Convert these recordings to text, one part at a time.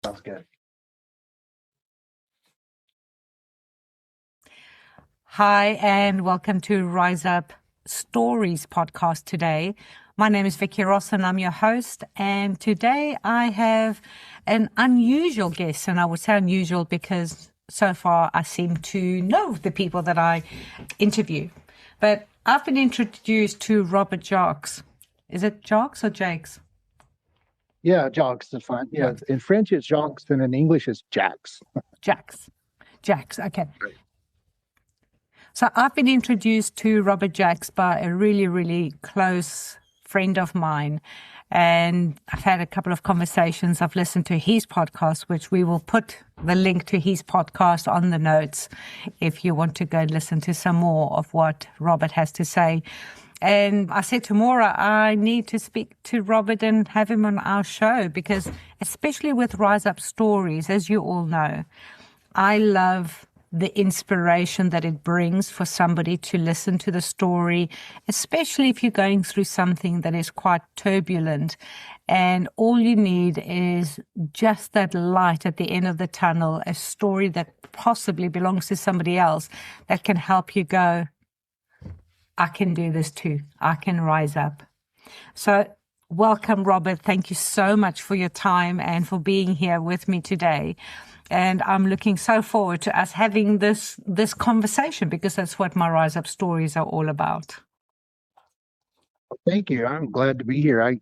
Sounds good. Hi, and welcome to Rise Up Stories podcast today. My name is Vicky Ross, and I'm your host. And today I have an unusual guest, and I would say unusual because so far I seem to know the people that I interview. But I've been introduced to Robert Jacques. Is it Jacques or Jakes? Yeah, Jacques is fine. Yeah, in French it's Jacques, and in English it's Jacques. Jacques, okay. So I've been introduced to Robert Jacques by a really, really close friend of mine. And I've had a couple of conversations. I've listened to his podcast, which we will put the link to his podcast on the notes if you want to go and listen to some more of what Robert has to say. And I said to Maura, I need to speak to Robert and have him on our show because especially with Rise Up Stories, as you all know, I love the inspiration that it brings for somebody to listen to the story, especially if you're going through something that is quite turbulent. And all you need is just that light at the end of the tunnel, a story that possibly belongs to somebody else that can help you go, I can do this too. I can rise up. So welcome, Robert. Thank you so much for your time and for being here with me today. And I'm looking so forward to us having this conversation because that's what my Rise Up Stories are all about. Thank you. I'm glad to be here. I'd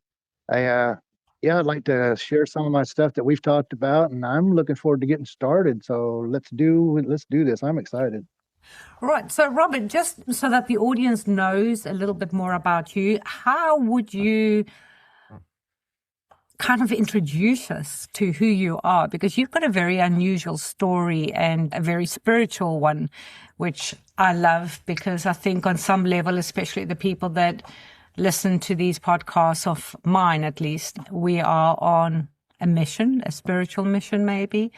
like to share some of my stuff that we've talked about, and I'm looking forward to getting started. So let's do this. I'm excited. Right. So, Robert, just so that the audience knows a little bit more about you, how would you kind of introduce us to who you are? Because you've got a very unusual story and a very spiritual one, which I love because I think on some level, especially the people that listen to these podcasts of mine, at least, we are on a mission, a spiritual mission, maybe,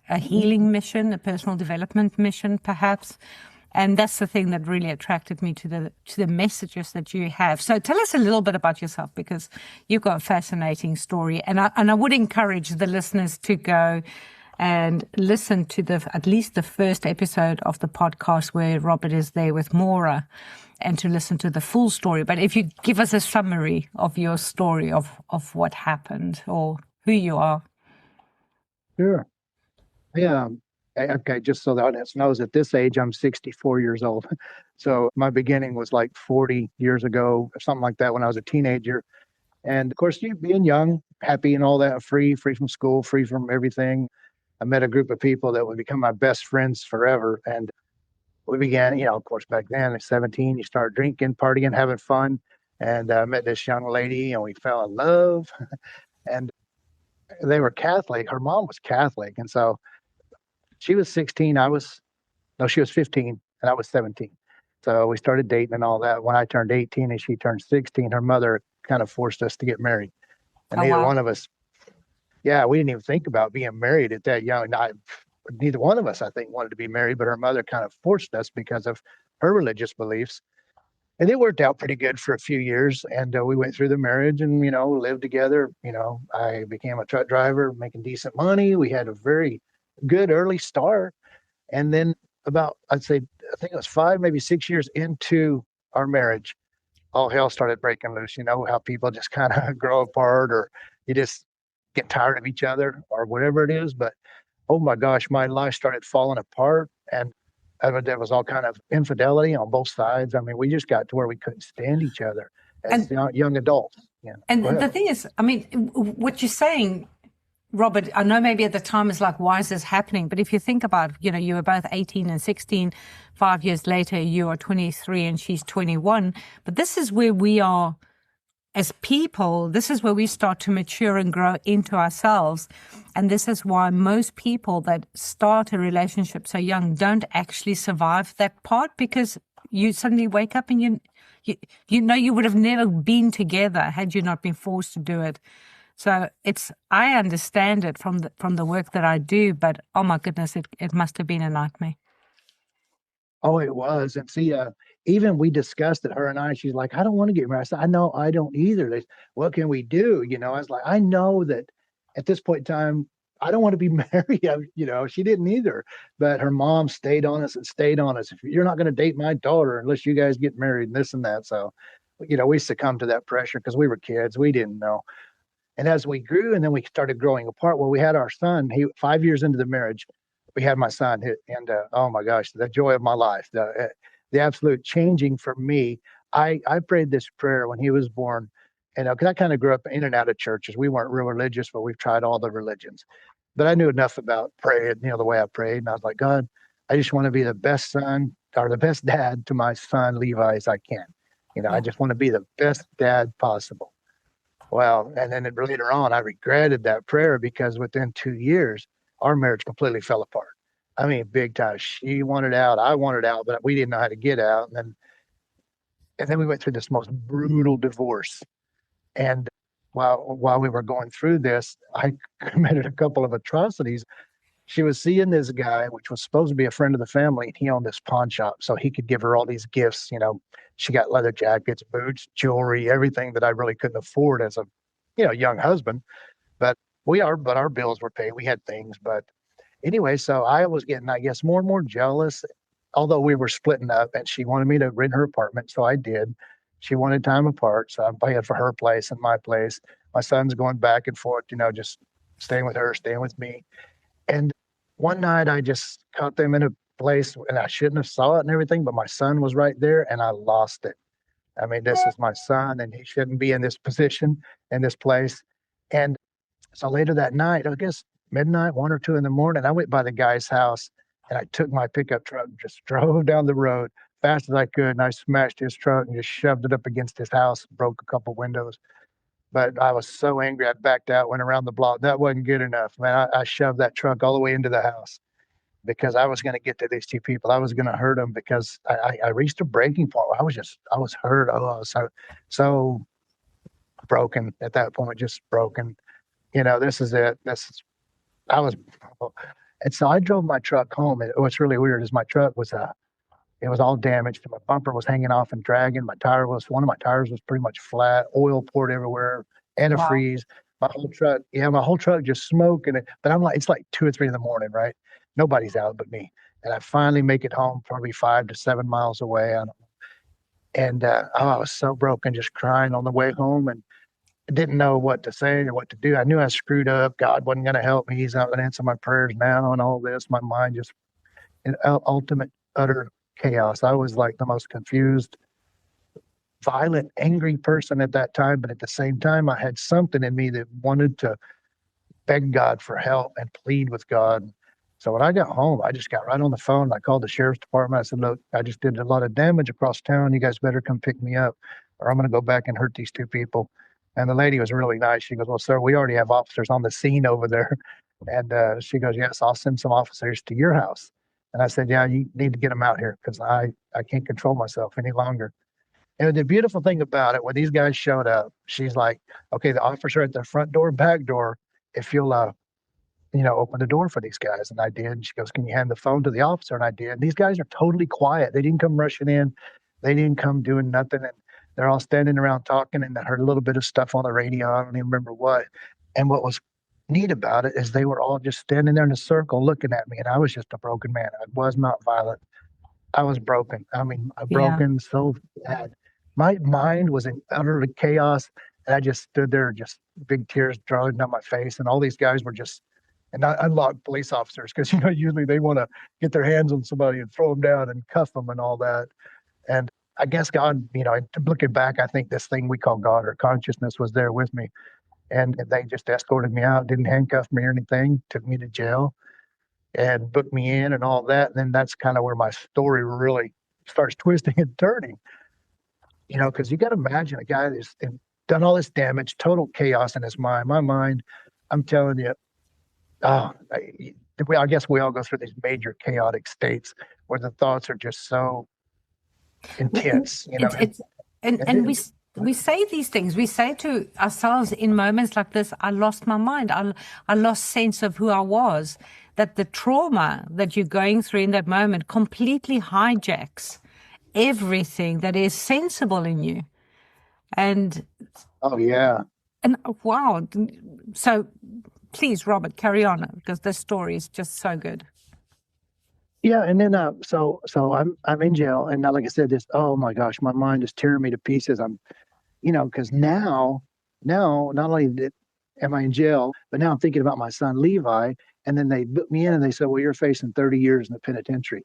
a healing mission, a personal development mission, perhaps. And that's the thing that really attracted me to the messages that you have. So tell us a little bit about yourself because you've got a fascinating story. And I would encourage the listeners to go and listen to at least the first episode of the podcast where Robert is there with Maura and to listen to the full story. But if you give us a summary of your story of what happened or who you are. Sure. Yeah. Okay, just so the audience knows, at this age, I'm 64 years old. So my beginning was like 40 years ago, or something like that, when I was a teenager. And of course, you being young, happy and all that, free from school, free from everything. I met a group of people that would become my best friends forever. And we began, of course, back then at 17, you start drinking, partying, having fun. And I met this young lady and we fell in love. And they were Catholic. Her mom was Catholic. And so she was 16. She was 15 and I was 17. So we started dating and all that. When I turned 18 and she turned 16, her mother kind of forced us to get married. And neither one of us, we didn't even think about being married at that young. Neither one of us, I think, wanted to be married, but her mother kind of forced us because of her religious beliefs. And it worked out pretty good for a few years. And we went through the marriage and, lived together. I became a truck driver, making decent money. We had a very good early start. And then I think it was 5, maybe 6 years into our marriage, all hell started breaking loose. You know how people just kind of grow apart or you just get tired of each other or whatever it is. But, oh my gosh, my life started falling apart. And there was all kind of infidelity on both sides. I mean, we just got to where we couldn't stand each other as young adults. And the thing is, I mean, what you're saying Robert, I know maybe at the time it's like, why is this happening? But if you think about, you were both 18 and 16. 5 years later, you are 23 and she's 21. But this is where we are as people. This is where we start to mature and grow into ourselves. And this is why most people that start a relationship so young don't actually survive that part, because you suddenly wake up and you would have never been together had you not been forced to do it. So I understand it from the work that I do, but oh my goodness, it must have been a nightmare. Oh, it was. And see, even we discussed it, her and I, she's like, I don't want to get married. I said, I know I don't either. What can we do? I was like, I know that at this point in time, I don't want to be married. She didn't either. But her mom stayed on us and stayed on us. If you're not going to date my daughter unless you guys get married and this and that. So, we succumbed to that pressure because we were kids. We didn't know. And as we grew and then we started growing apart, well, we had our son. 5 years into the marriage, we had my son. And oh my gosh, the joy of my life, the absolute changing for me. I prayed this prayer when he was born. And because I kind of grew up in and out of churches. We weren't real religious, but we've tried all the religions. But I knew enough about praying, the way I prayed. And I was like, God, I just want to be the best son or the best dad to my son Levi as I can. I Yeah. just want to be the best dad possible. Well, and then later on, I regretted that prayer because within 2 years, our marriage completely fell apart. I mean, big time. She wanted out, I wanted out, but we didn't know how to get out. And then we went through this most brutal divorce. And while we were going through this, I committed a couple of atrocities. She was seeing this guy, which was supposed to be a friend of the family, and he owned this pawn shop, so he could give her all these gifts. She got leather jackets, boots, jewelry, everything that I really couldn't afford as a, young husband. But our bills were paid. We had things, but anyway, so I was getting, I guess, more and more jealous. Although we were splitting up, and she wanted me to rent her apartment, so I did. She wanted time apart, so I'm paying for her place and my place. My son's going back and forth, just staying with her, staying with me. And one night I just caught them in a place and I shouldn't have saw it and everything, but my son was right there and I lost it. I mean, this is my son and he shouldn't be in this position, in this place. And so later that night, I guess midnight, 1 or 2 in the morning, I went by the guy's house and I took my pickup truck, just drove down the road fast as I could. And I smashed his truck and just shoved it up against his house, broke a couple windows. But I was so angry, I backed out, went around the block. That wasn't good enough, man. I shoved that truck all the way into the house because I was going to get to these two people. I was going to hurt them because I reached a breaking point. I was hurt. Oh, I was so broken at that point, just broken. This is it. I was, and so I drove my truck home. And what's really weird is my truck was it was all damaged. My bumper was hanging off and dragging. One of my tires was pretty much flat, oil poured everywhere, Wow. antifreeze. My whole truck just smoking it. But I'm like, it's like 2 or 3 in the morning, right? Nobody's out but me. And I finally make it home, probably 5 to 7 miles away. I was so broken, just crying on the way home, and I didn't know what to say or what to do. I knew I screwed up. God wasn't going to help me. He's not going to answer my prayers now, and all this. My mind just in ultimate utter chaos. I was like the most confused, violent, angry person at that time. But at the same time, I had something in me that wanted to beg God for help and plead with God. So when I got home, I just got right on the phone. I called the sheriff's department. I said, look, I just did a lot of damage across town. You guys better come pick me up or I'm going to go back and hurt these two people. And the lady was really nice. She goes, well, sir, we already have officers on the scene over there. And she goes, yes, I'll send some officers to your house. And I said, yeah, you need to get them out here because I can't control myself any longer. And the beautiful thing about it, when these guys showed up, she's like, okay, the officer at the front door, back door, if you'll open the door for these guys. And I did. And she goes, can you hand the phone to the officer? And I did. And these guys are totally quiet. They didn't come rushing in. They didn't come doing nothing. And they're all standing around talking. And I heard a little bit of stuff on the radio. I don't even remember what. And what was neat about it is they were all just standing there in a circle looking at me. And I was just a broken man. I was not violent. I was broken. I mean, Yeah. broken so bad. My mind was in utter chaos. And I just stood there, just big tears rolling down my face. And all these guys were just, and I unlocked police officers because, usually they want to get their hands on somebody and throw them down and cuff them and all that. And I guess God, looking back, I think this thing we call God or consciousness was there with me. And they just escorted me out, didn't handcuff me or anything, took me to jail and booked me in and all that. And then that's kind of where my story really starts twisting and turning, because you got to imagine a guy that's done all this damage, total chaos in his mind. My mind, I'm telling you, oh, I guess we all go through these major chaotic states where the thoughts are just so intense, It's and then, we say these things. We say to ourselves in moments like this, I lost my mind. I lost sense of who I was. That the trauma that you're going through in that moment completely hijacks everything that is sensible in you. And oh yeah. wow. So please, Robert, carry on because this story is just so good. Yeah, and then so I'm in jail, and now like I said, this oh my gosh, my mind is tearing me to pieces. Because now not only am I in jail, but now I'm thinking about my son Levi, and then they put me in and they said, well, you're facing 30 years in the penitentiary,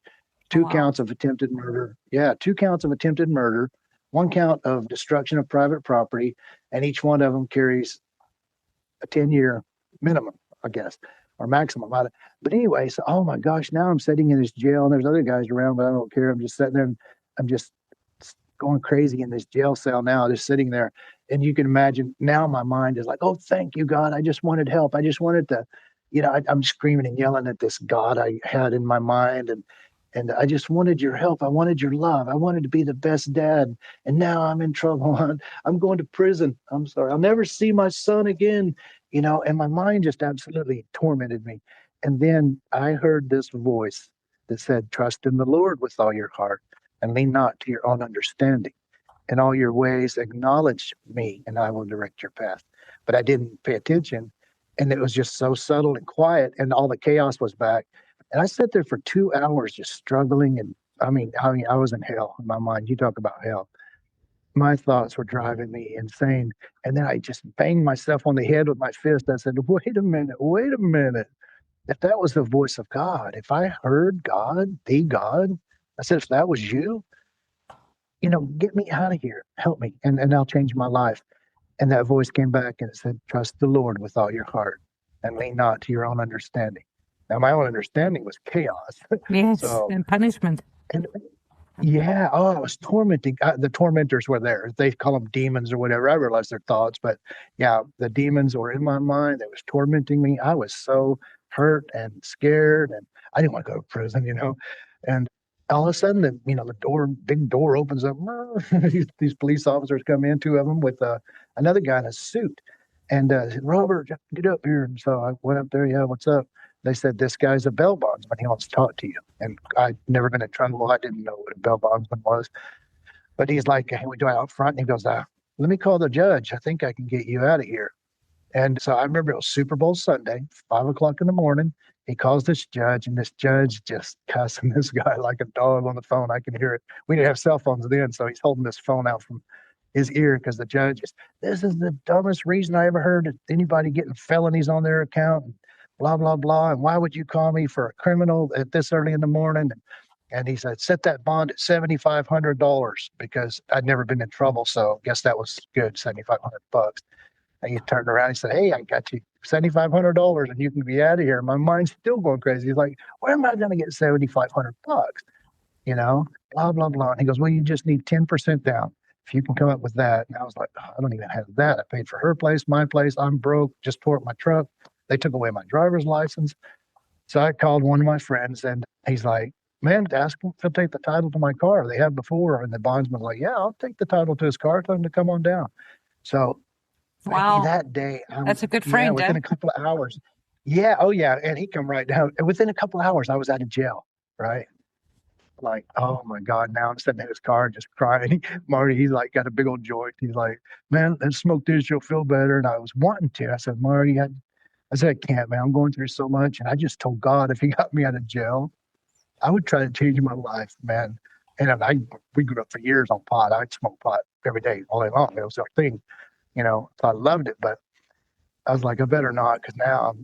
two Wow. counts of attempted murder. Yeah, two counts of attempted murder, one count of destruction of private property, and each one of them carries a 10-year minimum, I guess, or maximum. But anyway, so oh my gosh, now I'm sitting in this jail and there's other guys around, but I don't care. I'm just sitting there and I'm just going crazy in this jail cell now, just sitting there. And you can imagine now my mind is like, oh, thank you, God. I just wanted help. I just wanted to, I'm screaming and yelling at this God I had in my mind. And I just wanted your help. I wanted your love. I wanted to be the best dad. And now I'm in trouble. I'm going to prison. I'm sorry. I'll never see my son again. And my mind just absolutely tormented me. And then I heard this voice that said, trust in the Lord with all your heart and lean not to your own understanding. In all your ways, acknowledge me and I will direct your path. But I didn't pay attention. And it was just so subtle and quiet, and all the chaos was back. And I sat there for 2 hours just struggling. And I was in hell in my mind. You talk about hell. My thoughts were driving me insane. And then I just banged myself on the head with my fist. I said, wait a minute, wait a minute. If that was the voice of God, if I heard God, the God, I said, if that was you, get me out of here, help me, and I'll change my life. And that voice came back and it said, trust the Lord with all your heart and lean not to your own understanding. Now, my own understanding was chaos. Yes, So, and punishment. and yeah, oh, it was tormenting. The tormentors were there. They call them demons or whatever. I realized their thoughts, but yeah, the demons were in my mind. They was tormenting me. I was so hurt and scared, and I didn't want to go to prison. And all of a sudden, the big door opens up. These police officers come in, two of them with another guy in a suit, and said, Robert, get up here. And so I went up there. Yeah, what's up? They said, this guy's a bail bondsman. He wants to talk to you. And I'd never been in trouble. I didn't know what a bail bondsman was. But he's like, hey, we go out front. And he goes, let me call the judge. I think I can get you out of here. And so I remember it was Super Bowl Sunday, 5 o'clock in the morning. He calls this judge, and this judge just cussing this guy like a dog on the phone. I can hear it. We didn't have cell phones then, so he's holding this phone out from his ear because the judge is, this is the dumbest reason I ever heard of anybody getting felonies on their account, and blah, blah, blah. And why would you call me for a criminal at this early in the morning? And he said, set that bond at $7,500 because I'd never been in trouble. So I guess that was good, $7,500. And he turned around and said, hey, I got you $7,500 and you can be out of here. My mind's still going crazy. He's like, where am I going to get $7,500? Blah, blah, blah. And he goes, well, you just need 10% down. If you can come up with that. And I was like, oh, I don't even have that. I paid for her place, my place. I'm broke, just tore up my truck. They took away my driver's license. So I called one of my friends and he's like, man, ask him if he'll take the title to my car. They have before. And the bondsman's like, yeah, I'll take the title to his car. Tell him to come on down. So Wow. that day, That's a good friend, within eh? a couple of hours. Yeah. Oh, yeah. And he come right down. And within a couple of hours, I was out of jail. Right. Like, oh my God, now I'm sitting in his car just crying. Marty, he's like got a big old joint. He's like, man, let's smoke this, you'll feel better. And I was wanting to. I said, Marty, I said, I can't, man. I'm going through so much. And I just told God if he got me out of jail, I would try to change my life, man. And we grew up for years on pot. I'd smoke pot every day, all day long. It was our thing, So I loved it, but I was like, I better not, because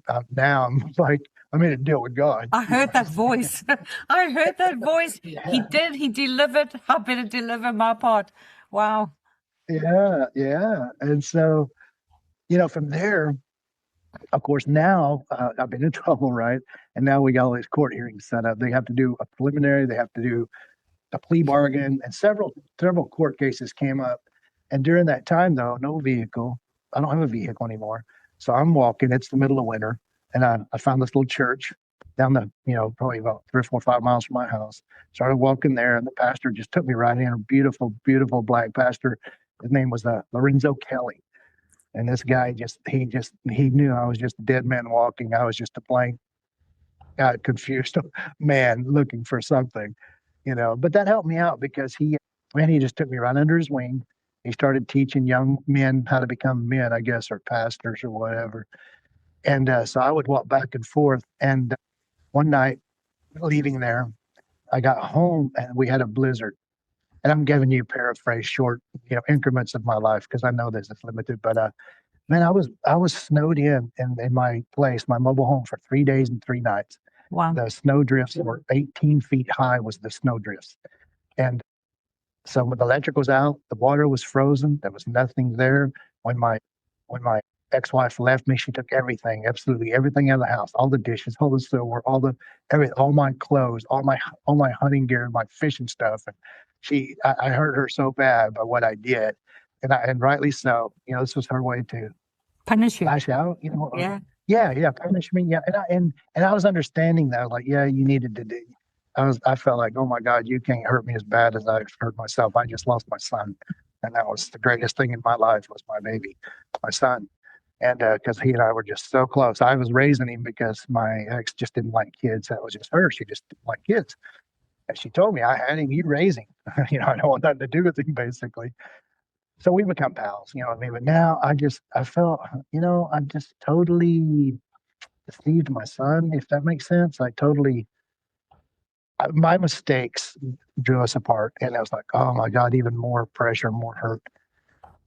I'm like, I made a deal with God. I heard that voice. I heard that voice. Yeah. He did. He delivered. I better deliver my part. Wow. Yeah, yeah. And so, from there, of course, now I've been in trouble, right? And now we got all these court hearings set up. They have to do a preliminary, they have to do a plea bargain, and several court cases came up. And during that time, though, no vehicle. I don't have a vehicle anymore, so I'm walking. It's the middle of winter, and I found this little church down the probably about 3 or 4 or 5 miles from my house. Started walking there, and the pastor just took me right in. A beautiful, beautiful black pastor. His name was Lorenzo Kelly. And this guy he knew I was just a dead man walking. I was just a blank, confused man looking for something, But that helped me out because he just took me right under his wing. He started teaching young men how to become men, I guess, or pastors or whatever. And so I would walk back and forth. And one night, leaving there, I got home and we had a blizzard. And I'm giving you paraphrase short, increments of my life because I know this is limited. But man, I was snowed in my place, my mobile home, for 3 days and 3 nights. Wow. The snow drifts were 18 feet high. Was the snow drifts, and so when the electric was out, the water was frozen. There was nothing there. When my ex-wife left me, she took everything, absolutely everything out of the house, all the dishes, all the silverware, all my clothes, all my hunting gear, my fishing stuff. And I hurt her so bad by what I did, and rightly so. This was her way to Punish you. lash out. Yeah. Yeah, punish me. Yeah, and I was understanding that, like, yeah, you needed to do. I felt like, oh my God, you can't hurt me as bad as I've hurt myself. I just lost my son, and that was the greatest thing in my life, was my baby, my son. And because he and I were just so close. I was raising him because my ex just didn't like kids. That was just her. She just didn't like kids. And she told me, I had him, you raise him. I don't want nothing to do with him, basically. So we become pals, you know what I mean? But now I felt, I just totally deceived my son, if that makes sense. My mistakes drew us apart. And I was like, oh my God, even more pressure, more hurt.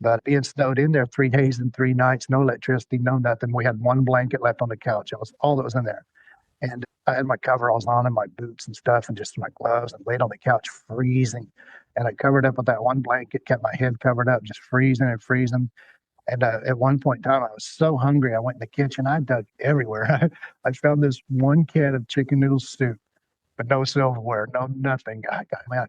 But being snowed in there 3 days and 3 nights, no electricity, no nothing. We had one blanket left on the couch. It was all that was in there. And I had my coveralls on and my boots and stuff and just my gloves, and laid on the couch freezing. And I covered up with that one blanket, kept my head covered up, just freezing and freezing. And at one point in time, I was so hungry. I went in the kitchen. I dug everywhere. I found this one can of chicken noodle soup, but no silverware, no nothing. I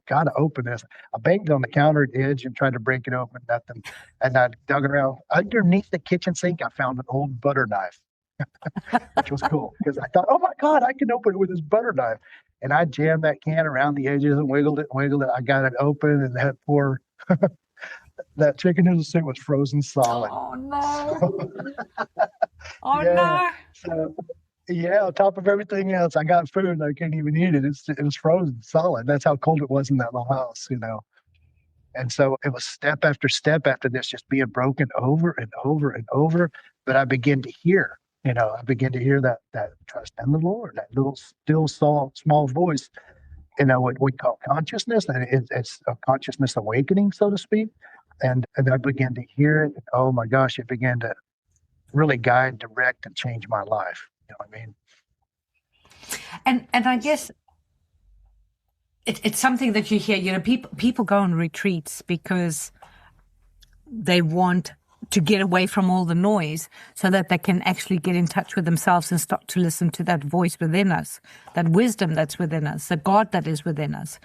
got to open this. I banged on the counter edge and tried to break it open, nothing. And I dug around underneath the kitchen sink. I found an old butter knife, which was cool because I thought, oh my God, I can open it with this butter knife. And I jammed that can around the edges and wiggled it, wiggled it. I got it open, and that chicken noodle soup was frozen solid. Oh no. So, Oh yeah. no. So yeah, on top of everything else, I got food and I couldn't even eat it. It was frozen solid. That's how cold it was in that little house. And so it was step after step after this, just being broken over and over and over. But I began to hear, that trust in the Lord, that little still small voice, what we call consciousness. And it's a consciousness awakening, so to speak. And I began to hear it. Oh my gosh, it began to really guide, direct, and change my life. You know what I mean? And I guess it's something that you hear. People go on retreats because they want to get away from all the noise so that they can actually get in touch with themselves and start to listen to that voice within us, that wisdom that's within us, the God that is within us.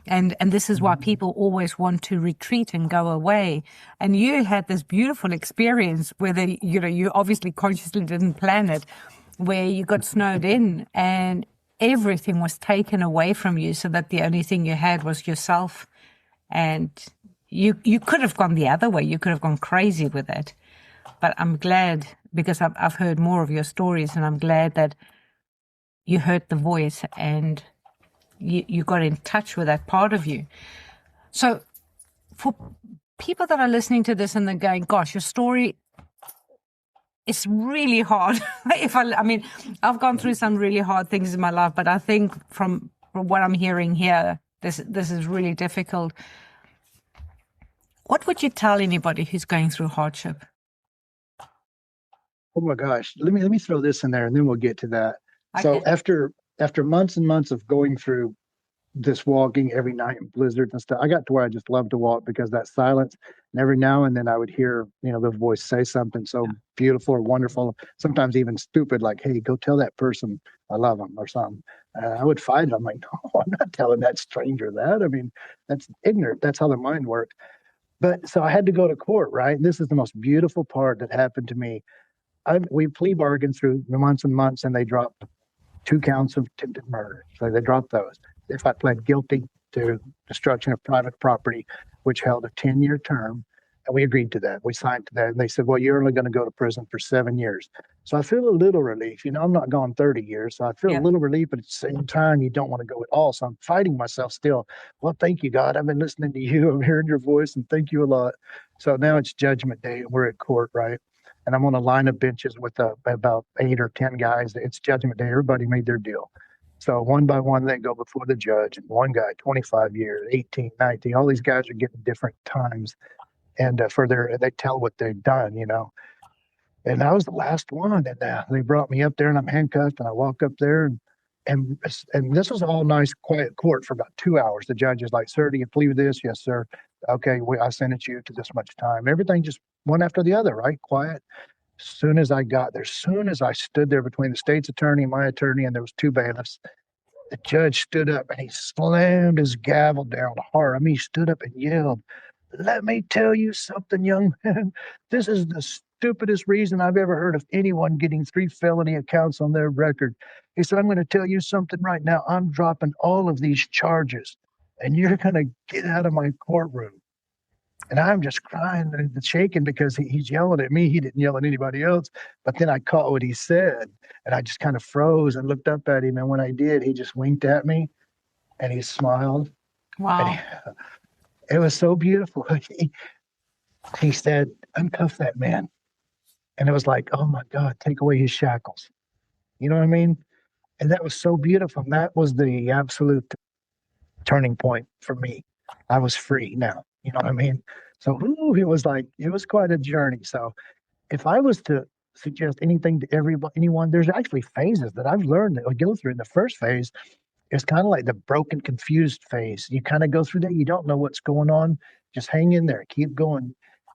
And this is why people always want to retreat and go away. And you had this beautiful experience where you obviously consciously didn't plan it, where you got snowed in and everything was taken away from you so that the only thing you had was yourself. And you could have gone the other way. You could have gone crazy with it. But I'm glad, because I've heard more of your stories, and I'm glad that you heard the voice and you got in touch with that part of you. So for people that are listening to this and they're going, gosh, your story is really hard. I've gone through some really hard things in my life, but I think from what I'm hearing here, this is really difficult. What would you tell anybody who's going through hardship? Oh my gosh. Let me throw this in there and then we'll get to that. Okay. So after months and months of going through this walking every night in blizzards and stuff. I got to where I just loved to walk because that silence. And every now and then I would hear, the voice say something so beautiful or wonderful, sometimes even stupid, like, hey, go tell that person I love them or something. I would fight it. I'm like, no, I'm not telling that stranger that. I mean, that's ignorant. That's how the mind works. But so I had to go to court, right? And this is the most beautiful part that happened to me. We plea bargained through the months and months, and they dropped 2 counts of attempted murder. So they dropped those. If I pled guilty to destruction of private property, which held a 10-year term, and we agreed to that. We signed to that. And they said, well, you're only going to go to prison for 7 years. So I feel a little relief. I'm not gone 30 years. So I feel a little relief, but at the same time, you don't want to go at all. So I'm fighting myself still. Well, thank you, God. I've been listening to you. I'm hearing your voice, and thank you a lot. So now it's judgment day. We're at court, right? And I'm on a line of benches with about 8 or 10 guys. It's judgment day. Everybody made their deal. So one by one, they go before the judge. And one guy, 25 years, 18, 19, all these guys are getting different times. And they tell what they've done, And I was the last one. And they brought me up there, and I'm handcuffed. And I walk up there, and this was all nice, quiet court for about 2 hours. The judge is like, sir, do you plead with this? Yes, sir. Okay, I sentence you to this much time. Everything just one after the other, right? Quiet. As soon as I got there, as soon as I stood there between the state's attorney, my attorney, and there was 2 bailiffs, the judge stood up and he slammed his gavel down hard. I mean, he stood up and yelled, let me tell you something, young man. This is the stupidest reason I've ever heard of anyone getting 3 felony accounts on their record. He said, I'm going to tell you something right now. I'm dropping all of these charges, and you're going to get out of my courtroom. And I'm just crying and shaking because he's yelling at me. He didn't yell at anybody else. But then I caught what he said, and I just kind of froze and looked up at him. And when I did, he just winked at me, and he smiled. Wow. It was so beautiful. He said, uncuff that man. And it was like, oh my God, take away his shackles. You know what I mean? And that was so beautiful. And that was the absolute turning point for me. I was free now. You know what I mean? So it was quite a journey. So if I was to suggest anything to anyone, there's actually phases that I've learned that I go through. In the first phase, it's kind of like the broken, confused phase. You kind of go through that. You don't know what's going on. Just hang in there, keep going.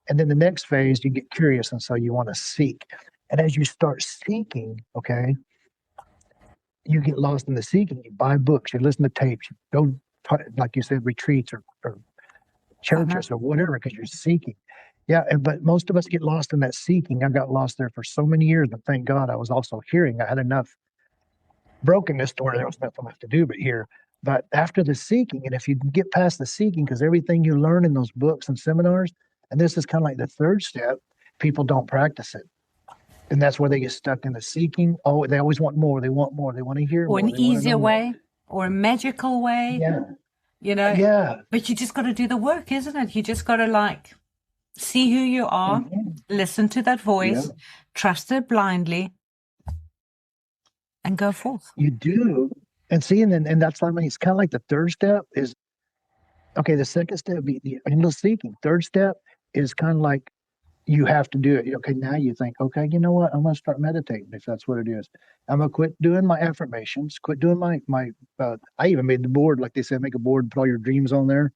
And then the next phase, you get curious. And so you want to seek. And as you start seeking, okay, you get lost in the seeking. You buy books, you listen to tapes, you go, like you said, retreats or churches or whatever, because you're seeking. Yeah, but most of us get lost in that seeking. I got lost there for so many years, but thank God I was also hearing. I had enough brokenness to where there was nothing left to do but hear. But after the seeking, and if you can get past the seeking, because everything you learn in those books and seminars, and this is kind of like the third step, people don't practice it. And that's where they get stuck in the seeking. Oh, they always want more. They want more. They want to hear more. Or an easier way, or a magical way. Yeah. Yeah. But you just got to do the work, isn't it? You just got to see who you are, listen to that voice, trust it blindly, and go forth. You do. And see, and that's it's kind of like the third step is, okay, the second step be the endless seeking. Third step is kind of like, you have to do it. Okay, now you think, okay, you know what? I'm going to start meditating if that's what it is. I'm going to quit doing my affirmations, quit doing my I even made the board, like they said, make a board, put all your dreams on there.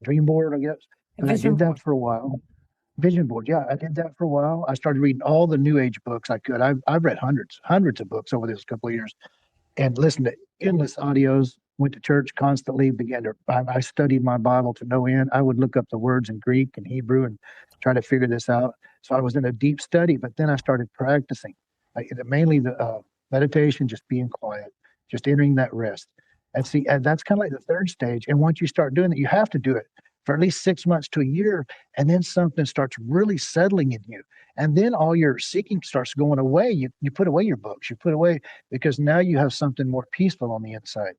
Dream board, I guess. And I did that for a while. Vision board. Yeah, I did that for a while. I started reading all the New Age books I could. I've read hundreds of books over this couple of years and listened to endless audios, went to church constantly, I studied my Bible to no end. I would look up the words in Greek and Hebrew and try to figure this out. So I was in a deep study, but then I started practicing, mainly the meditation, just being quiet, just entering that rest. And that's kind of like the third stage. And once you start doing it, you have to do it for at least 6 months to a year. And then something starts really settling in you. And then all your seeking starts going away. You put away your books, you put away, because now you have something more peaceful on the inside.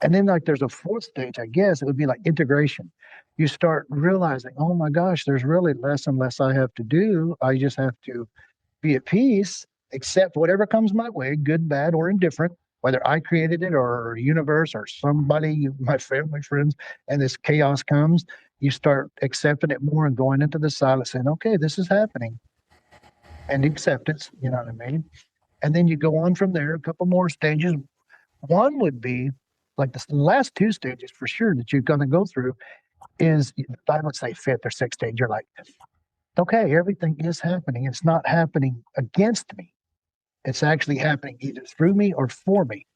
And then there's a fourth stage, I guess, it would be like integration. You start realizing, oh my gosh, there's really less and less I have to do. I just have to be at peace, accept whatever comes my way, good, bad, or indifferent, whether I created it or universe or somebody, my family, friends, and this chaos comes. You start accepting it more and going into the silence saying, okay, this is happening. And acceptance, you know what I mean? And then you go on from there, a couple more stages. One would be like the last two stages for sure that you're going to go through is, I would say, fifth or sixth stage. You're like, okay, everything is happening. It's not happening against me. It's actually happening either through me or for me.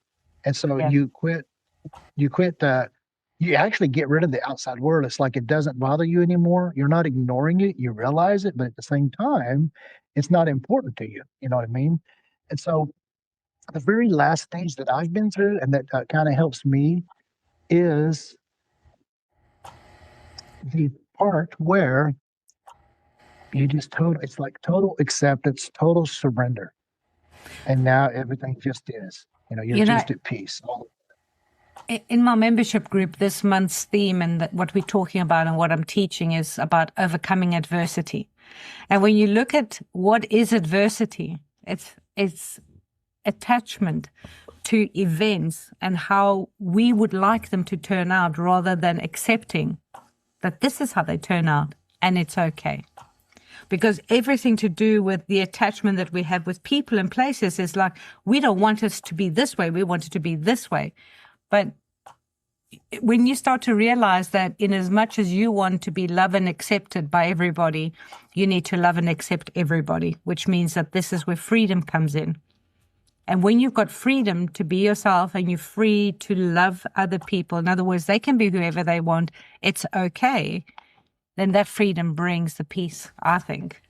And so Yeah. you quit that. You actually get rid of the outside world. It's like it doesn't bother you anymore. You're not ignoring it. You realize it, but at the same time, it's not important to you. You know what I mean? And so the very last stage that I've been through and that kind of helps me is the part where you just it's like total acceptance, total surrender. And now everything just is, you're You know, just at peace. in my membership group, this month's theme and what we're talking about and what I'm teaching is about overcoming adversity. And when you look at what is adversity, it's attachment to events and how we would like them to turn out rather than accepting that this is how they turn out and it's okay. Because everything to do with the attachment that we have with people and places is like, we don't want us to be this way. We want it to be this way. But when you start to realize that in as much as you want to be loved and accepted by everybody, you need to love and accept everybody, which means that this is where freedom comes in. And when you've got freedom to be yourself and you're free to love other people, in other words, they can be whoever they want, it's okay, then that freedom brings the peace, I think.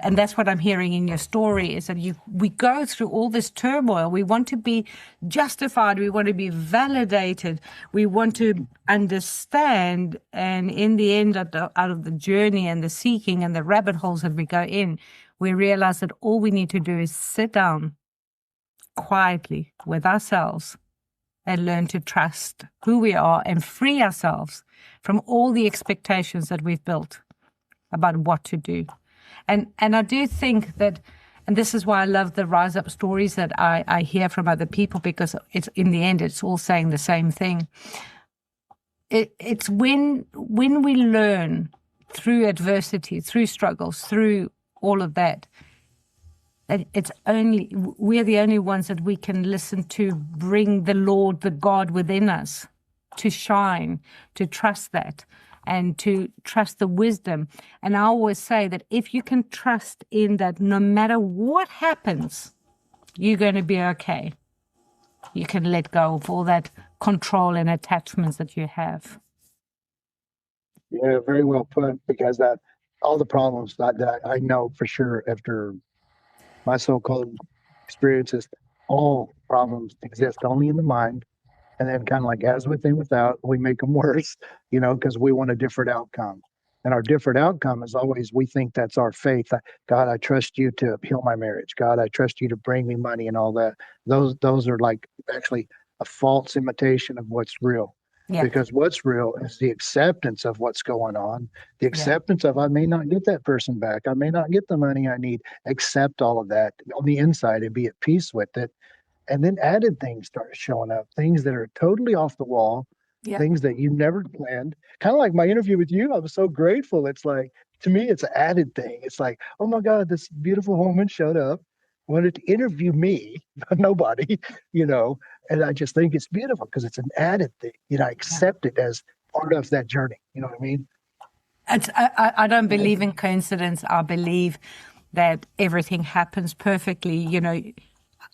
And that's what I'm hearing in your story is that we go through all this turmoil. We want to be justified. We want to be validated. We want to understand. And in the end, out of the journey and the seeking and the rabbit holes that we go in, we realize that all we need to do is sit down quietly with ourselves and learn to trust who we are and free ourselves from all the expectations that we've built about what to do. And I do think that, and this is why I love the rise up stories that I hear from other people, because it's in the end, it's all saying the same thing. It's when we learn through adversity, through struggles, through all of that, that we're the only ones that we can listen to bring the Lord, the God within us to shine, to trust that and to trust the wisdom. And I always say that if you can trust in that, no matter what happens, you're going to be okay. You can let go of all that control and attachments that you have. Yeah, very well put, because all the problems that I know for sure after my so-called experiences, all problems exist only in the mind. And then kind of like as within, without, we make them worse, because we want a different outcome. And our different outcome is always, we think that's our faith. God, I trust you to heal my marriage. God, I trust you to bring me money and all that. Those are like actually a false imitation of what's real. Yeah. Because what's real is the acceptance of what's going on, the Yeah. acceptance of I may not get that person back. I may not get the money I need. Accept all of that on the inside and be at peace with it. And then added things start showing up, things that are totally off the wall, Yeah. things that you never planned. Kind of like my interview with you. I was so grateful. It's like, to me, it's an added thing. It's like, oh my God, this beautiful woman showed up, wanted to interview me, nobody, and I just think it's beautiful because it's an added thing. I accept it as part of that journey. You know what I mean? I don't believe in coincidence. I believe that everything happens perfectly.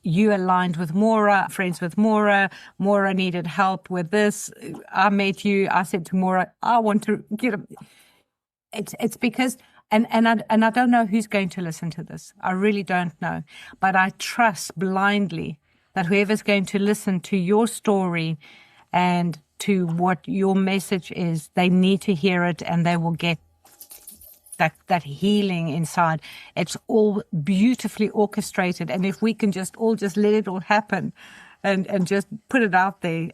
You aligned with Maura, friends with Maura. Maura needed help with this. I met you. I said to Maura, I want to get him. It's because, and I don't know who's going to listen to this. I really don't know. But I trust blindly that whoever's going to listen to your story and to what your message is, they need to hear it and they will get that healing inside. It's all beautifully orchestrated. And if we can just let it all happen and just put it out there.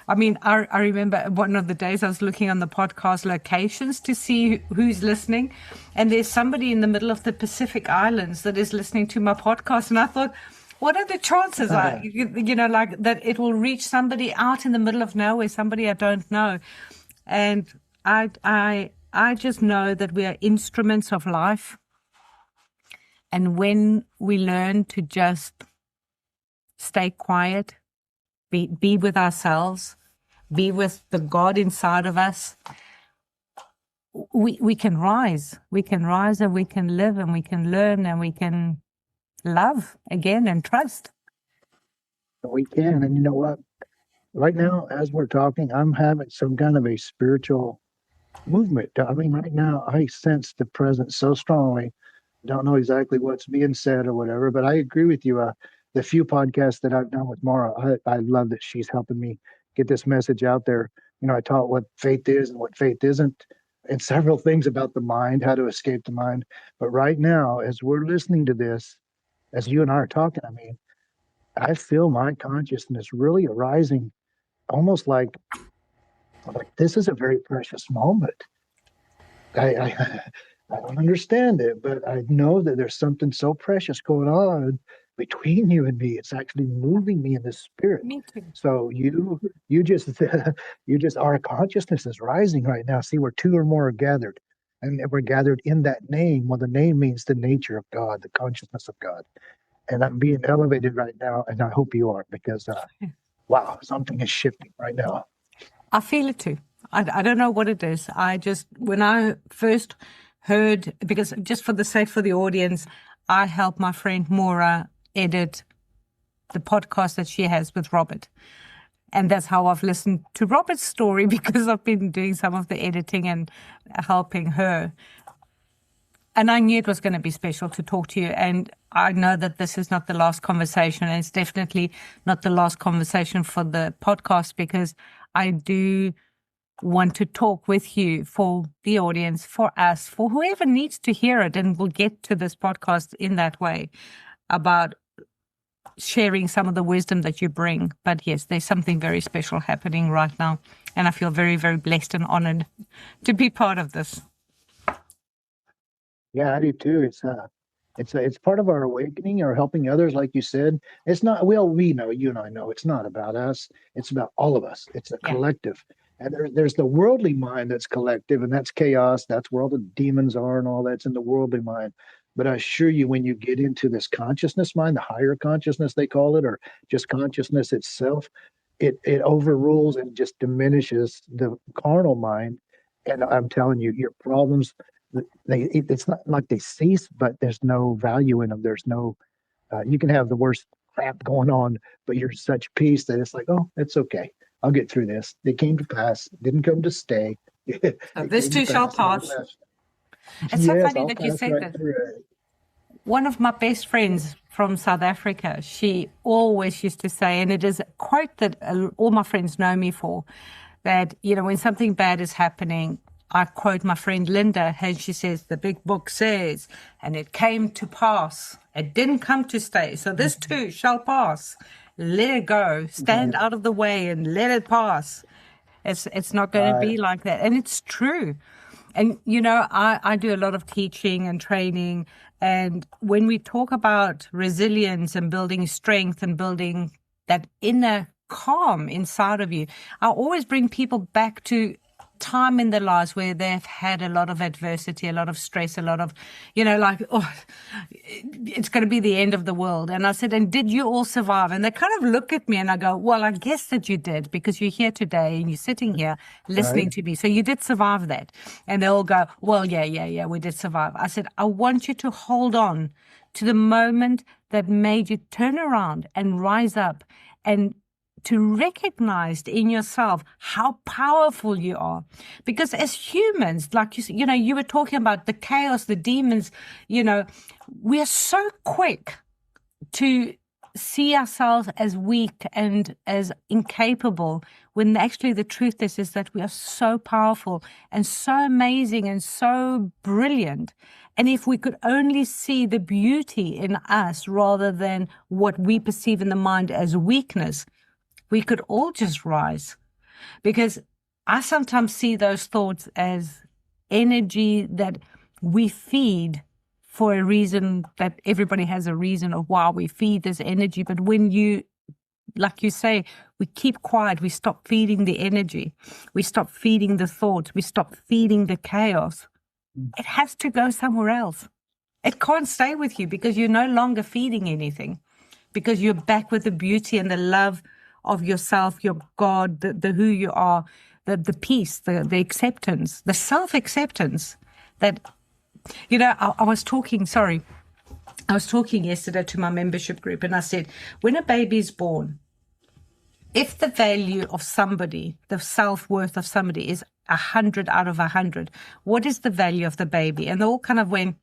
I remember one of the days I was looking on the podcast locations to see who's listening. And there's somebody in the middle of the Pacific Islands that is listening to my podcast. And I thought, what are the chances like that it will reach somebody out in the middle of nowhere, somebody I don't know. And I just know that we are instruments of life. And when we learn to just stay quiet, be with ourselves, be with the God inside of us, we can rise. We can rise and we can live and we can learn and we can love again and trust. We can. And you know what? Right now, as we're talking, I'm having some kind of a spiritual movement. I mean, right now, I sense the presence so strongly. Don't know exactly what's being said or whatever, but I agree with you. The few podcasts that I've done with Mara, I love that she's helping me get this message out there. You know, I taught what faith is and what faith isn't, and several things about the mind, how to escape the mind. But right now, as we're listening to this, as you and I are talking, I mean, I feel my consciousness really arising, almost like this is a very precious moment. I I don't understand it, but I know that there's something so precious going on between you and me. It's actually moving me in the spirit. Me too. So you just you just our consciousness is rising right now. See, where two or more are gathered, and we're gathered in that name. Well, the name means the nature of God, the consciousness of God. And I'm being elevated right now, and I hope you are because wow, something is shifting right now. I feel it too. I don't know what it is. When I first heard, because just for the sake for the audience, I helped my friend Maura edit the podcast that she has with Robert. And that's how I've listened to Robert's story, because I've been doing some of the editing and helping her. And I knew it was going to be special to talk to you. And I know that this is not the last conversation. And it's definitely not the last conversation for the podcast, because I do want to talk with you, for the audience, for us, for whoever needs to hear it. And we'll get to this podcast in that way, about sharing some of the wisdom that you bring. But yes, there's something very special happening right now. And I feel very, very blessed and honored to be part of this. Yeah, I do too. It's part of our awakening or helping others, like you said. It's not, well, we know, you and I know, it's not about us. It's about all of us. It's a Yeah. collective. And there's the worldly mind that's collective, and that's chaos. That's where all the demons are and all that's in the worldly mind. But I assure you, when you get into this consciousness mind, the higher consciousness they call it, or just consciousness itself, it overrules and just diminishes the carnal mind. And I'm telling you, your problems, it's not like they cease, but there's no value in them. There's no, you can have the worst crap going on, but you're such peace that it's like, oh, it's okay. I'll get through this. It came to pass. It didn't come to stay. It This came too to shall pass. pass. It's so Yes, funny I'll that you pass said right that. through it. One of my best friends from South Africa, she always used to say, and it is a quote that all my friends know me for, that, you know, when something bad is happening, I quote my friend Linda, and she says, the big book says, and it came to pass. It didn't come to stay. So this too shall pass. Let it go. Stand out of the way and let it pass. It's not going to be like that. And it's true. And, you know, I do a lot of teaching and training. And when we talk about resilience and building strength and building that inner calm inside of you, I always bring people back to time in their lives where they've had a lot of adversity, a lot of stress, a lot of, you know, like, oh, it's going to be the end of the world. And I said, and did you all survive? And they kind of look at me and I go, well, I guess that you did, because you're here today and you're sitting here listening to me. So you did survive that. And they all go, well, yeah, we did survive. I said, I want you to hold on to the moment that made you turn around and rise up, and to recognize in yourself how powerful you are. Because as humans, like you know, you were talking about the chaos, the demons, you know, we are so quick to see ourselves as weak and as incapable, when actually the truth is that we are so powerful and so amazing and so brilliant. And if we could only see the beauty in us rather than what we perceive in the mind as weakness, we could all just rise. Because I sometimes see those thoughts as energy that we feed for a reason, that everybody has a reason of why we feed this energy. But when you, like you say, we keep quiet, we stop feeding the energy, we stop feeding the thoughts, we stop feeding the chaos, it has to go somewhere else. It can't stay with you, because you're no longer feeding anything, because you're back with the beauty and the love of yourself, your God, the who you are, the peace, the acceptance, the self-acceptance that, I was talking yesterday to my membership group, and I said, when a baby is born, if the value of somebody, the self-worth of somebody is 100 out of 100, what is the value of the baby? And they all kind of went,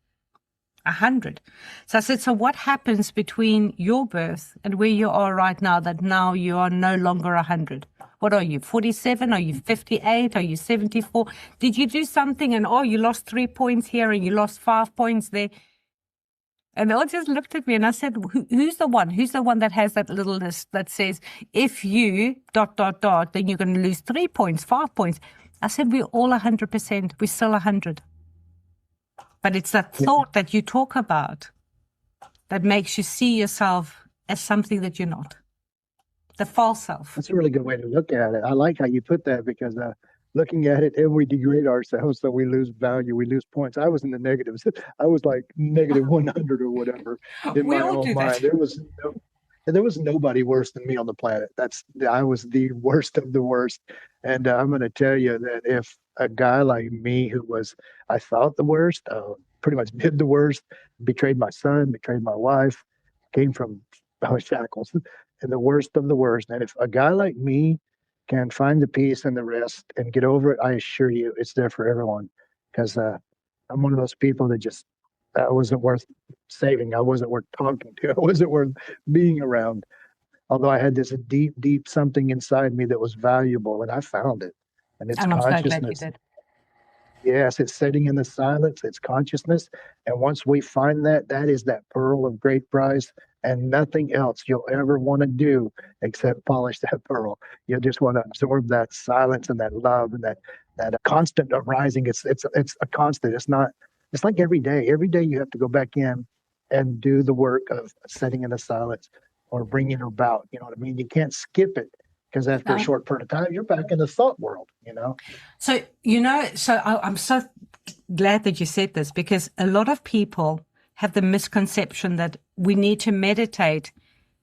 100. So I said, so what happens between your birth and where you are right now, that now you are no longer 100? What are you, 47? Are you 58? Are you 74? Did you do something and, you lost 3 points here and you lost 5 points there? And they all just looked at me, and I said, who's the one? Who's the one that has that little list that says, if you ... then you're going to lose 3 points, 5 points. I said, we're all 100%. We're still 100. But it's that thought that you talk about that makes you see yourself as something that you're not. The false self. That's a really good way to look at it. I like how you put that, because looking at it, and we degrade ourselves, so we lose value, we lose points. I was in the negatives. I was like negative 100 or whatever in We my all own do mind. that. There was nobody worse than me on the planet. I was the worst of the worst. And I'm going to tell you that if a guy like me, who was, I thought the worst, pretty much did the worst, betrayed my son, betrayed my wife, came from shackles, and the worst of the worst. And if a guy like me can find the peace and the rest and get over it, I assure you it's there for everyone. Because I'm one of those people that just, I wasn't worth saving. I wasn't worth talking to. I wasn't worth being around. Although I had this deep, deep something inside me that was valuable, and I found it. And it's And I'm so glad you consciousness. did. Yes, it's sitting in the silence, it's consciousness. And once we find that, that is that pearl of great price, and nothing else you'll ever want to do except polish that pearl. You just want to absorb that silence and that love and that constant arising. It's a constant. It's like every day. Every day you have to go back in and do the work of sitting in the silence or bringing it about. You know what I mean? You can't skip it, because after a No. short period of time, you're back in the thought world, you know? So, I'm so glad that you said this, because a lot of people have the misconception that we need to meditate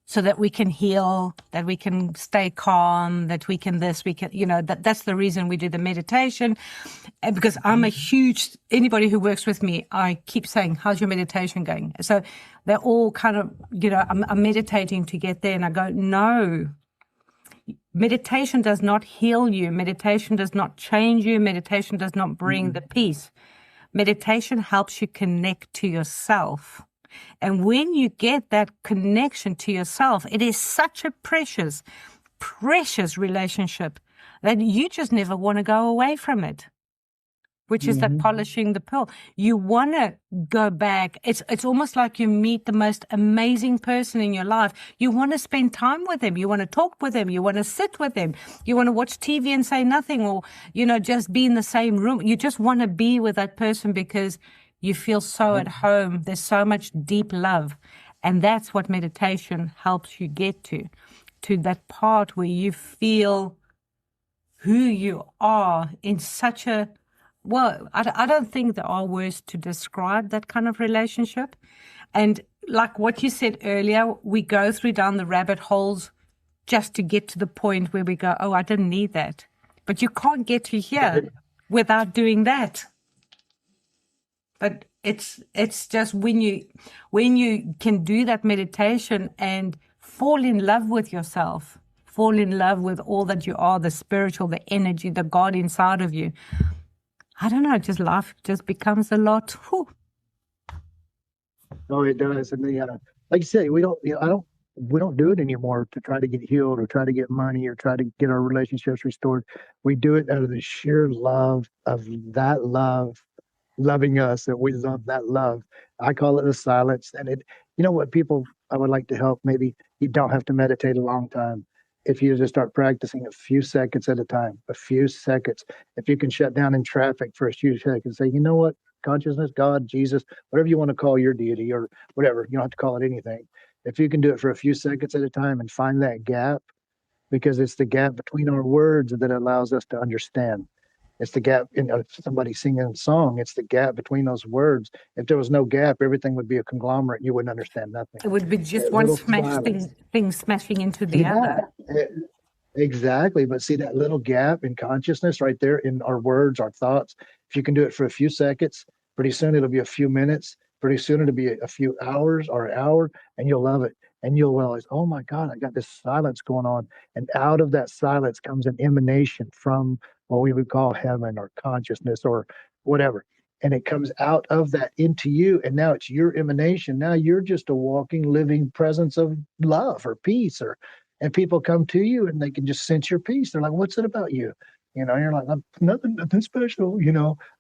so that we can heal, that we can stay calm, that we can that's the reason we do the meditation. And because I'm anybody who works with me, I keep saying, how's your meditation going? So they're all kind of, I'm meditating to get there, and I go, no. Meditation does not heal you. Meditation does not change you. Meditation does not bring the peace. Meditation helps you connect to yourself. And when you get that connection to yourself, it is such a precious, precious relationship that you just never want to go away from it, which is that polishing the pearl. You want to go back. It's almost like you meet the most amazing person in your life. You want to spend time with them. You want to talk with them. You want to sit with them. You want to watch TV and say nothing, or, just be in the same room. You just want to be with that person because you feel so at home. There's so much deep love. And that's what meditation helps you get to that part where you feel who you are in such a, well, I don't think there are words to describe that kind of relationship. And like what you said earlier, we go down the rabbit holes just to get to the point where we go, oh, I didn't need that. But you can't get to here without doing that. But it's just when you can do that meditation and fall in love with yourself, fall in love with all that you are, the spiritual, the energy, the God inside of you. I don't know, just life just becomes a lot. Whew. Oh, it does. And like you say, we don't do it anymore to try to get healed or try to get money or try to get our relationships restored. We do it out of the sheer love of that love loving us, and we love that love. I call it the silence. And what people I would like to help, maybe you don't have to meditate a long time. If you just start practicing a few seconds at a time, a few seconds, if you can shut down in traffic for a few seconds, say, you know what, consciousness, God, Jesus, whatever you want to call your deity or whatever, you don't have to call it anything. If you can do it for a few seconds at a time and find that gap, because it's the gap between our words that allows us to understand. It's the gap in somebody singing a song. It's the gap between those words. If there was no gap, everything would be a conglomerate. You wouldn't understand nothing. It would be just That one little smash silence. thing smashing into the Yeah, other. exactly. But see that little gap in consciousness right there in our words, our thoughts. If you can do it for a few seconds, pretty soon it'll be a few minutes. Pretty soon it'll be a few hours or an hour, and you'll love it. And you'll realize, oh my God, I got this silence going on. And out of that silence comes an emanation from what we would call heaven or consciousness or whatever. And it comes out of that into you. And now it's your emanation. Now you're just a walking, living presence of love or peace or and people come to you and they can just sense your peace. They're like, "What's it about you?" You're like, Nothing, nothing special."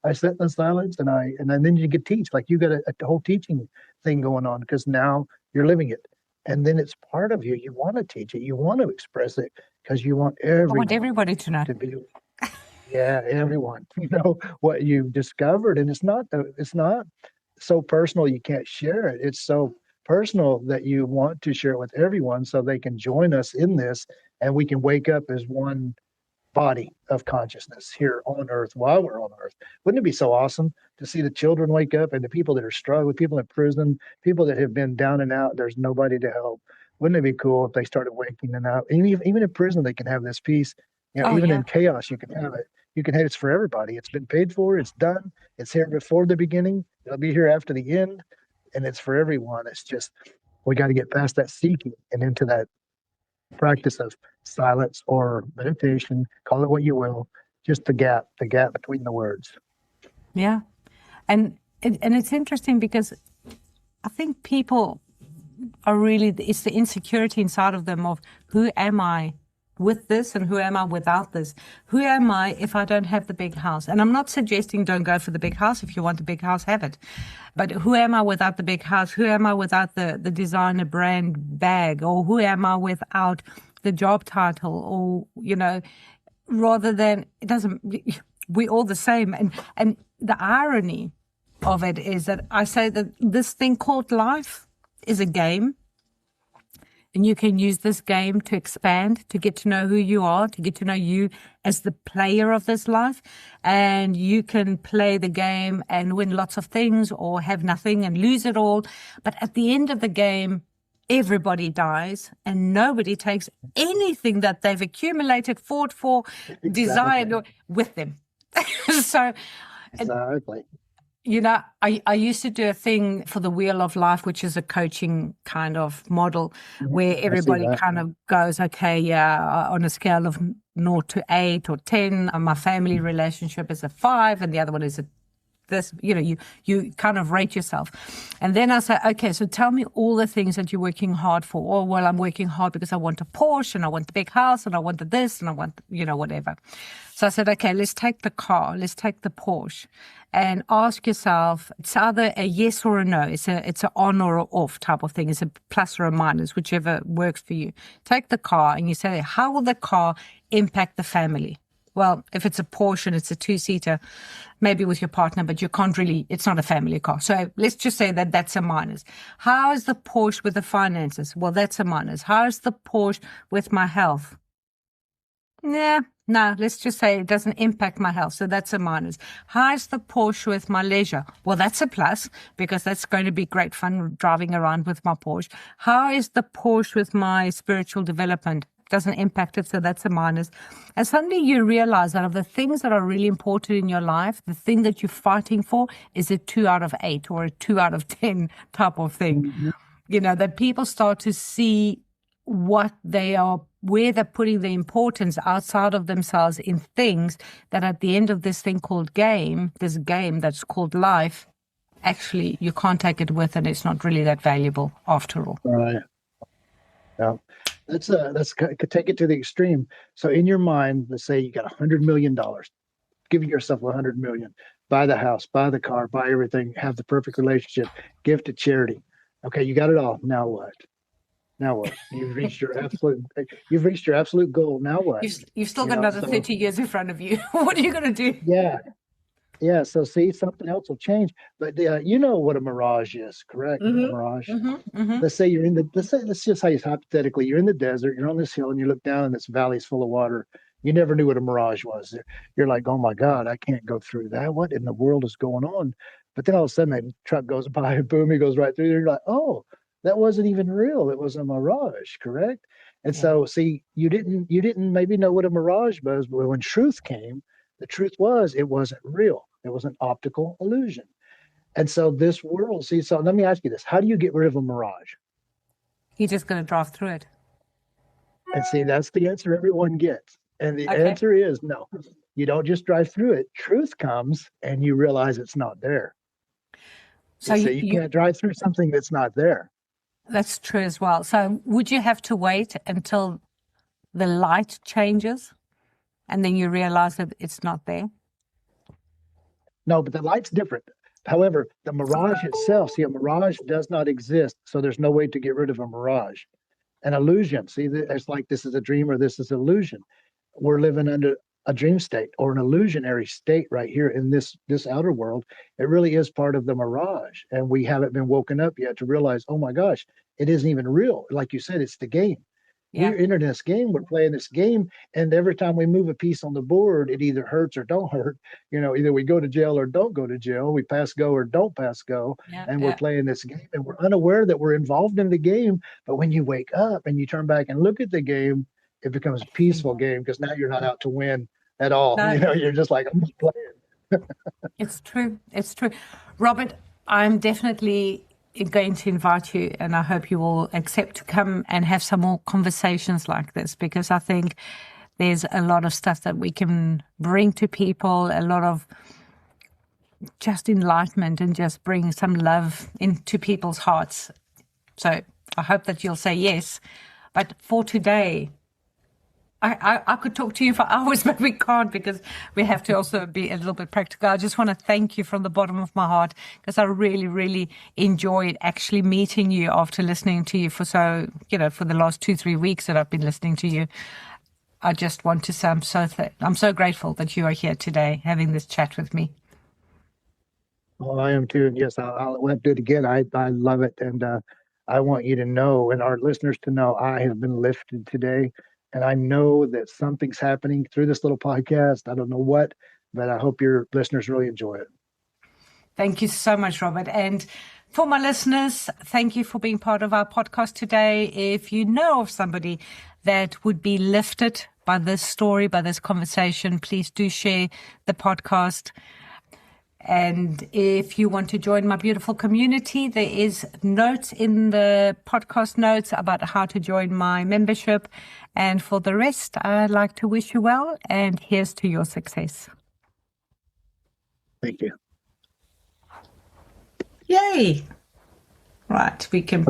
I sit in the silence and then you get teach like you got a whole teaching thing going on because now you're living it, and then it's part of you. You want to teach it, you want to express it because you want I want everyone everybody to know. to be, yeah, everyone what you've discovered, and it's not so personal you can't share it. It's so personal that you want to share it with everyone so they can join us in this and we can wake up as one body of consciousness here on earth while we're on earth. Wouldn't it be so awesome to see the children wake up and the people that are struggling, people in prison, people that have been down and out, there's nobody to help. Wouldn't it be cool if they started waking them out? And even in prison, they can have this peace. Oh, Even yeah. in chaos, you can have it. You can have it's for everybody. It's been paid for. It's done. It's here before the beginning. It'll be here after the end, and it's for everyone. It's just we got to get past that seeking and into that practice of silence or meditation, call it what you will, just the gap between the words. Yeah. And it's interesting because I think people are really, it's the insecurity inside of them of who am I with this and who am I without this? Who am I if I don't have the big house? And I'm not suggesting don't go for the big house. If you want the big house, have it. But who am I without the big house? Who am I without the designer brand bag? Or who am I without the job title? Or, rather than, it doesn't, we're all the same. And the irony of it is that I say that this thing called life is a game. And you can use this game to expand, to get to know who you are, to get to know you as the player of this life. And you can play the game and win lots of things or have nothing and lose it all. But at the end of the game, everybody dies and nobody takes anything that they've accumulated, fought for, desired with them. So, Exactly. I used to do a thing for the Wheel of Life, which is a coaching kind of model where everybody kind of goes, okay, yeah, on a scale of 0 to 8 or 10, my family relationship is a 5 and the other one is a this, you kind of rate yourself. And then I say, okay, so tell me all the things that you're working hard for. Oh, well, I'm working hard because I want a Porsche and I want the big house and I want this and I want, whatever. So I said, okay, let's take the car, let's take the Porsche and ask yourself, it's either a yes or a no. It's an on or an off type of thing. It's a plus or a minus, whichever works for you. Take the car and you say, how will the car impact the family? Well, if it's a Porsche and it's a 2-seater, maybe with your partner, but you can't really, it's not a family car. So let's just say that that's a minus. How is the Porsche with the finances? Well, that's a minus. How is the Porsche with my health? No, let's just say it doesn't impact my health. So that's a minus. How is the Porsche with my leisure? Well, that's a plus because that's going to be great fun driving around with my Porsche. How is the Porsche with my spiritual development? Doesn't impact it, so that's a minus. And suddenly you realize that of the things that are really important in your life, the thing that you're fighting for is a 2 out of 8 or a 2 out of 10 type of thing. Mm-hmm. That people start to see what they are, where they're putting the importance outside of themselves in things that at the end of this thing called game, this game that's called life, actually you can't take it with and it's not really that valuable after all. Right. Yeah. That's could take it to the extreme. So in your mind, let's say you got $100 million. Give yourself $100 million. Buy the house, buy the car, buy everything, have the perfect relationship, give to charity. Okay, you got it all. Now what? You've reached your absolute goal. Now what? You've still got another 30 years in front of you. What are you going to do? Yeah. So see, something else will change. But you know what a mirage is, correct? Mm-hmm. Mirage. Mm-hmm. Mm-hmm. Let's say let's just say hypothetically, you're in the desert, you're on this hill and you look down and this valley's full of water You never knew what a mirage was. You're like, oh my God, I can't go through that. What in the world is going on? But then all of a sudden, that truck goes by and boom, he goes right through there. You're like, oh, that wasn't even real. It was a mirage, correct? And Yeah. so, see, you didn't maybe know what a mirage was, but when truth came, the truth was it wasn't real. It was an optical illusion. And so this world, see, so let me ask you this: how do you get rid of a mirage? You're just going to drive through it. And see, that's the answer everyone gets. And the Okay. answer is no. You don't just drive through it. Truth comes and you realize it's not there. So You see, you can't drive through something that's not there. that's true as well. So would you have to wait until the light changes and then you realize that it's not there? No, but the light's different. However, the mirage itself, see, a mirage does not exist. So there's no way to get rid of a mirage. An illusion, see, it's like this is a dream or this is illusion. We're living under a dream state or an illusionary state right here in this outer world. It really is part of the mirage, and we haven't been woken up yet to realize, oh my gosh, it isn't even real. Like you said, it's the game. Yeah. We're in this game. We're playing this game, and every time we move a piece on the board, it either hurts or don't hurt. Either we go to jail or don't go to jail. We pass go or don't pass go, Yeah. and we're Yeah. playing this game, and we're unaware that we're involved in the game. But when you wake up and you turn back and look at the game, it becomes a peaceful game because now you're not out to win at all. No, You're just like, I'm just playing. it's true. It's true. Robert, I'm definitely going to invite you, and I hope you will accept to come and have some more conversations like this, because I think there's a lot of stuff that we can bring to people, a lot of just enlightenment and just bring some love into people's hearts. So I hope that you'll say yes. But for today, I could talk to you for hours, but we can't because we have to also be a little bit practical. I just want to thank you from the bottom of my heart because I really, really enjoyed actually meeting you after listening to you for for the last 2-3 weeks that I've been listening to you. I just want to say I'm so grateful that you are here today having this chat with me. Well, I am too. And yes, I'll have to do it again. I love it. And I want you to know, and our listeners to know, I have been lifted today. And I know that something's happening through this little podcast. I don't know what, but I hope your listeners really enjoy it. Thank you so much, Robert. And for my listeners, thank you for being part of our podcast today. If you know of somebody that would be lifted by this story, by this conversation, please do share the podcast. And if you want to join my beautiful community, there is notes in the podcast notes about how to join my membership. And for the rest, I'd like to wish you well, and here's to your success. Thank you. Yay! Right, we can